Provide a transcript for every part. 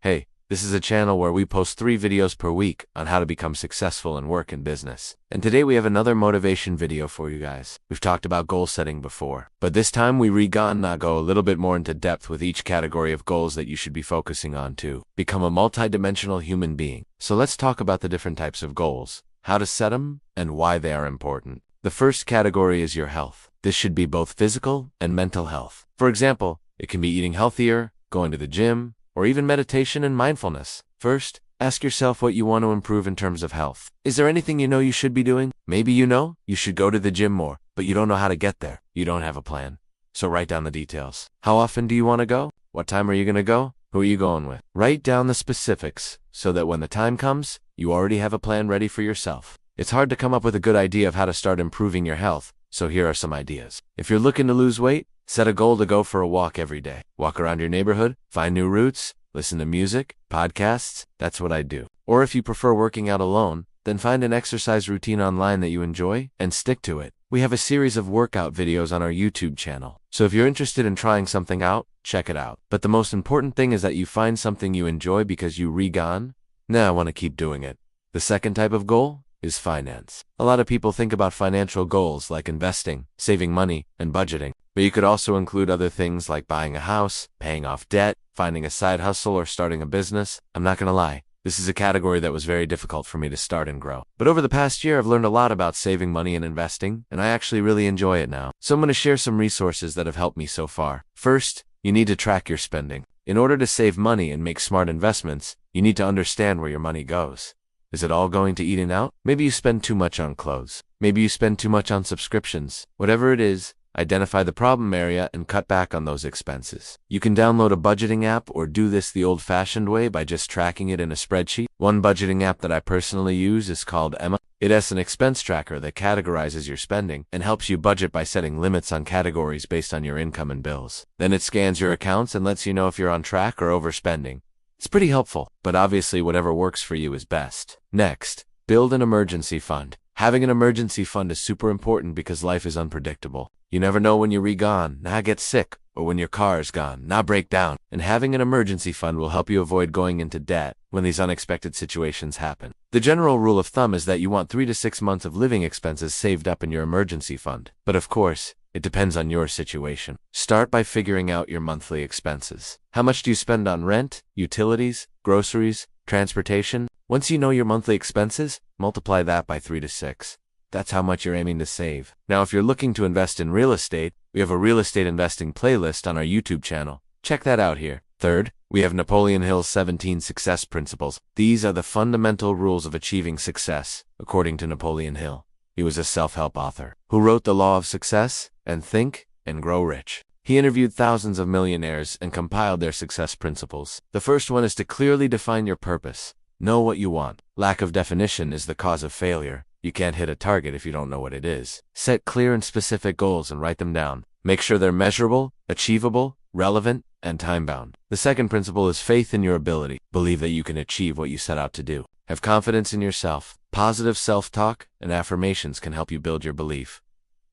Hey, this is a channel where we post 3 videos per week on how to become successful in work and business. And today we have another motivation video for you guys. We've talked about goal setting before, but this time we go a little bit more into depth with each category of goals that you should be focusing on to become a multidimensional human being. So let's talk about the different types of goals, how to set them, and why they are important. The first category is your health. This should be both physical and mental health. For example, it can be eating healthier, going to the gym, or even meditation and mindfulness. First, ask yourself what you want to improve in terms of health. Is there anything you know you should be doing? Maybe you know you should go to the gym more, but you don't know how to get there. You don't have a plan. So write down the details. How often do you want to go? What time are you going to go? Who are you going with? Write down the specifics so that when the time comes, you already have a plan ready for yourself. It's hard to come up with a good idea of how to start improving your health, so here are some ideas. If you're looking to lose weight, set a goal to go for a walk every day. Walk around your neighborhood, find new routes, listen to music, podcasts. That's what I do. Or if you prefer working out alone, then find an exercise routine online that you enjoy and stick to it. We have a series of workout videos on our YouTube channel, so if you're interested in trying something out, check it out. But the most important thing is that you find something you enjoy because you I want to keep doing it. The second type of goal is finance. A lot of people think about financial goals like investing, saving money, and budgeting. But you could also include other things like buying a house, paying off debt, finding a side hustle, or starting a business. I'm not gonna lie, this is a category that was very difficult for me to start and grow. But over the past year, I've learned a lot about saving money and investing, and I actually really enjoy it now. So I'm gonna share some resources that have helped me so far. First, you need to track your spending. In order to save money and make smart investments, you need to understand where your money goes. Is it all going to eating out? Maybe you spend too much on clothes. Maybe you spend too much on subscriptions. Whatever it is, identify the problem area and cut back on those expenses. You can download a budgeting app or do this the old-fashioned way by just tracking it in a spreadsheet. One budgeting app that I personally use is called Emma. It has an expense tracker that categorizes your spending and helps you budget by setting limits on categories based on your income and bills. Then it scans your accounts and lets you know if you're on track or overspending. It's pretty helpful, but obviously whatever works for you is best. Next, build an emergency fund. Having an emergency fund is super important because life is unpredictable. You never know when you're gone, get sick, or when your car is gone, break down. And having an emergency fund will help you avoid going into debt when these unexpected situations happen. The general rule of thumb is that you want 3 to 6 months of living expenses saved up in your emergency fund. But of course, it depends on your situation. Start by figuring out your monthly expenses. How much do you spend on rent, utilities, groceries, transportation? Once you know your monthly expenses, multiply that by 3 to 6. That's how much you're aiming to save. Now, if you're looking to invest in real estate, we have a real estate investing playlist on our YouTube channel. Check that out here. Third, we have Napoleon Hill's 17 Success Principles. These are the fundamental rules of achieving success, according to Napoleon Hill. He was a self-help author who wrote The Law of Success and Think and Grow Rich. He interviewed thousands of millionaires and compiled their success principles. The first one is to clearly define your purpose. Know what you want. Lack of definition is the cause of failure. You can't hit a target if you don't know what it is. Set clear and specific goals and write them down. Make sure they're measurable, achievable, relevant, and time-bound. The second principle is faith in your ability. Believe that you can achieve what you set out to do. Have confidence in yourself. Positive self-talk and affirmations can help you build your belief.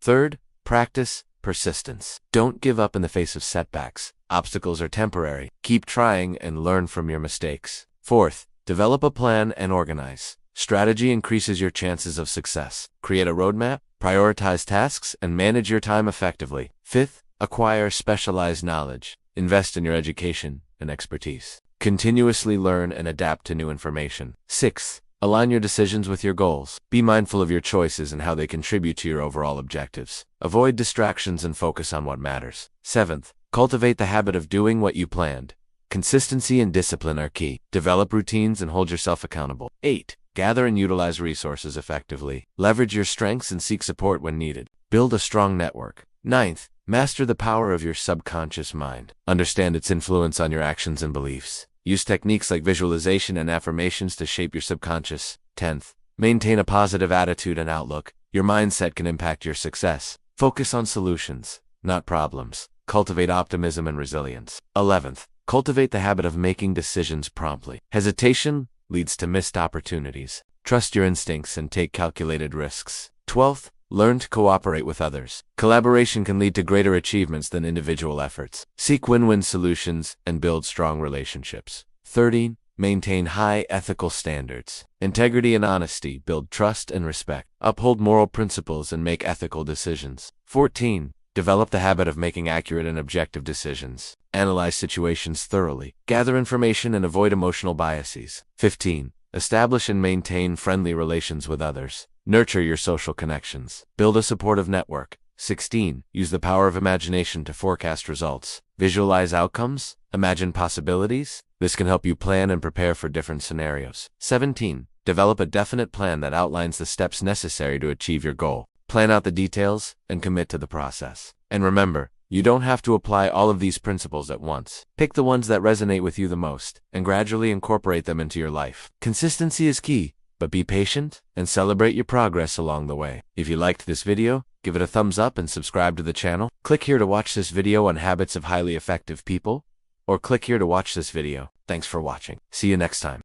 Third, practice persistence. Don't give up in the face of setbacks. Obstacles are temporary. Keep trying and learn from your mistakes. Fourth, develop a plan and organize. Strategy increases your chances of success. Create a roadmap, prioritize tasks, and manage your time effectively. Fifth, acquire specialized knowledge. Invest in your education and expertise. Continuously learn and adapt to new information. Sixth, align your decisions with your goals. Be mindful of your choices and how they contribute to your overall objectives. Avoid distractions and focus on what matters. Seventh, cultivate the habit of doing what you planned. Consistency and discipline are key. Develop routines and hold yourself accountable. 8. Gather and utilize resources effectively. Leverage your strengths and seek support when needed. Build a strong network. 9th, master the power of your subconscious mind. Understand its influence on your actions and beliefs. Use techniques like visualization and affirmations to shape your subconscious. 10th, maintain a positive attitude and outlook. Your mindset can impact your success. Focus on solutions, not problems. Cultivate optimism and resilience. 11th, cultivate the habit of making decisions promptly. Hesitation leads to missed opportunities. Trust your instincts and take calculated risks. 12th, learn to cooperate with others. Collaboration can lead to greater achievements than individual efforts. Seek win-win solutions and build strong relationships. 13. Maintain high ethical standards. Integrity and honesty build trust and respect. Uphold moral principles and make ethical decisions. 14. Develop the habit of making accurate and objective decisions. Analyze situations thoroughly. Gather information and avoid emotional biases. 15. Establish and maintain friendly relations with others. Nurture your social connections. Build a supportive network. 16. Use the power of imagination to forecast results. Visualize outcomes. Imagine possibilities. This can help you plan and prepare for different scenarios. 17. Develop a definite plan that outlines the steps necessary to achieve your goal. Plan out the details and commit to the process. And remember, you don't have to apply all of these principles at once. Pick the ones that resonate with you the most and gradually incorporate them into your life. Consistency is key, but be patient and celebrate your progress along the way. If you liked this video, give it a thumbs up and subscribe to the channel. Click here to watch this video on habits of highly effective people, or click here to watch this video. Thanks for watching. See you next time.